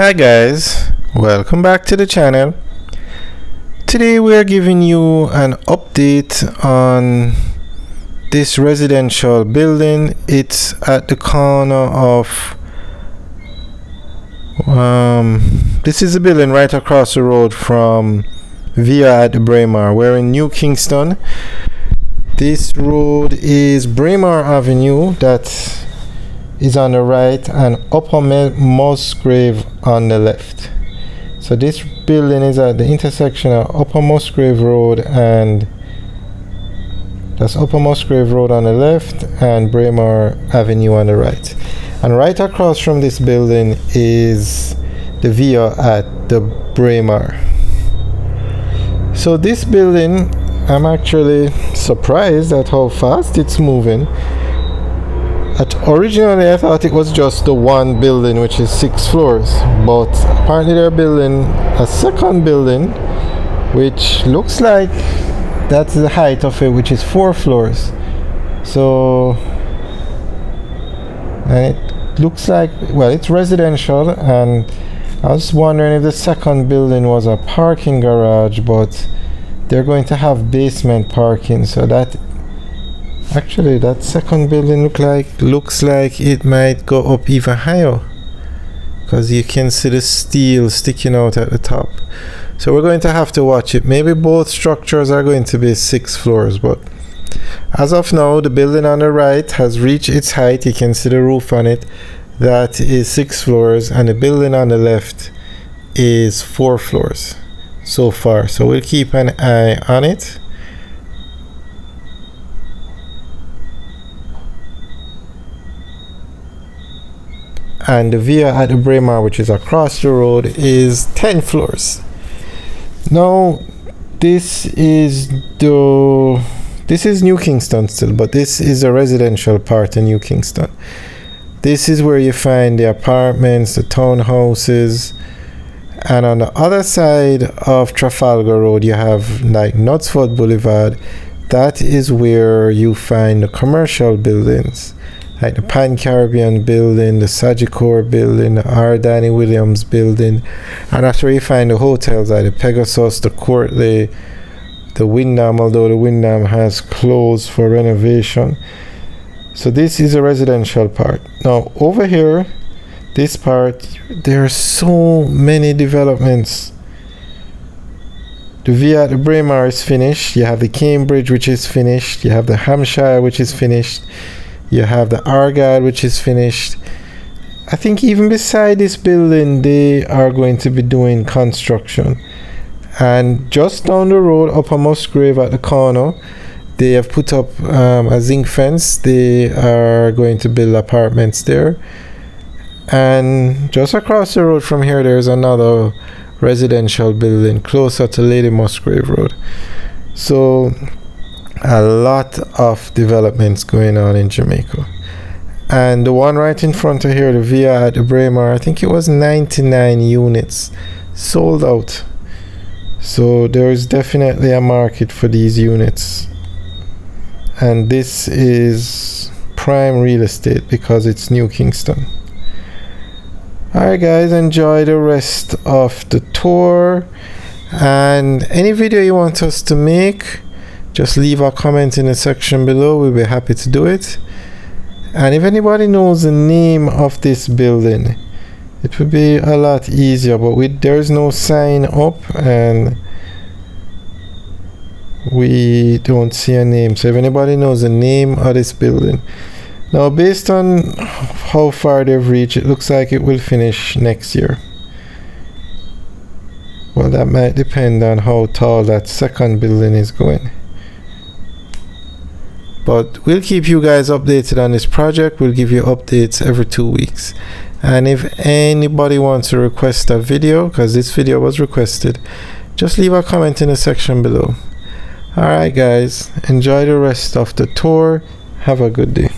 Hi guys, welcome back to the channel. Today we are giving you an update on this residential building. It's at the corner of this is a building right across the road from Via at the Braemar. We're in New Kingston. This road is Braemar Avenue, that is on the right, and Upper Musgrave on the left. So this building is at the intersection of Upper Musgrave Road, and that's Upper Musgrave Road on the left and Braemar Avenue on the right. And right across from this building is the Via at the Braemar. So this building, I'm actually surprised at how fast it's moving. Originally I thought it was just the one building, which is 6 floors, but apparently they're building a second building which looks like that's the height of it, which is 4 floors. So, and it looks like, well, it's residential, and I was wondering if the second building was a parking garage, but they're going to have basement parking, so that actually that second building looks like it might go up even higher, because you can see the steel sticking out at the top. So we're going to have to watch it. Maybe both structures are going to be 6 floors, but as of now the building on the right has reached its height. You can see the roof on it, that is 6 floors, and the building on the left is 4 floors so far. So we'll keep an eye on it. And the Via at the Braemar, which is across the road, is 10 floors. Now this is New Kingston still, but this is a residential part in New Kingston. This is where you find the apartments, the townhouses, and on the other side of Trafalgar Road you have like Knutsford Boulevard. That is where you find the commercial buildings, like the Pan Caribbean building, the Sagicor building, the R. Danny Williams building, and that's where you find the hotels like the Pegasus, the Courtly, the Wyndham, although the Wyndham has closed for renovation. So this is a residential part. Now over here, this part, there are so many developments. The Via at the Braemar is finished. You have the Cambridge, which is finished. You have the Hampshire, which is finished. You have the Argyle, which is finished. I think even beside this building they are going to be doing construction. And just down the road, Upper Musgrave at the corner, they have put up a zinc fence. They are going to build apartments there. And just across the road from here there's another residential building closer to Lady Musgrave Road. So a lot of developments going on in Jamaica. And the one right in front of here, the Via at the Braemar, I think it was 99 units sold out. So there is definitely a market for these units, and this is prime real estate because it's New Kingston. Alright guys, enjoy the rest of the tour, and any video you want us to make, just leave a comment in the section below. We'll be happy to do it. And if anybody knows the name of this building, it would be a lot easier, but there's no sign up and we don't see a name. So if anybody knows the name of this building. Now based on how far they've reached, it looks like it will finish next year. Well, that might depend on how tall that second building is going. But we'll keep you guys updated on this project. We'll give you updates every 2 weeks. And if anybody wants to request a video, because this video was requested, just leave a comment in the section below. Alright guys, enjoy the rest of the tour. Have a good day.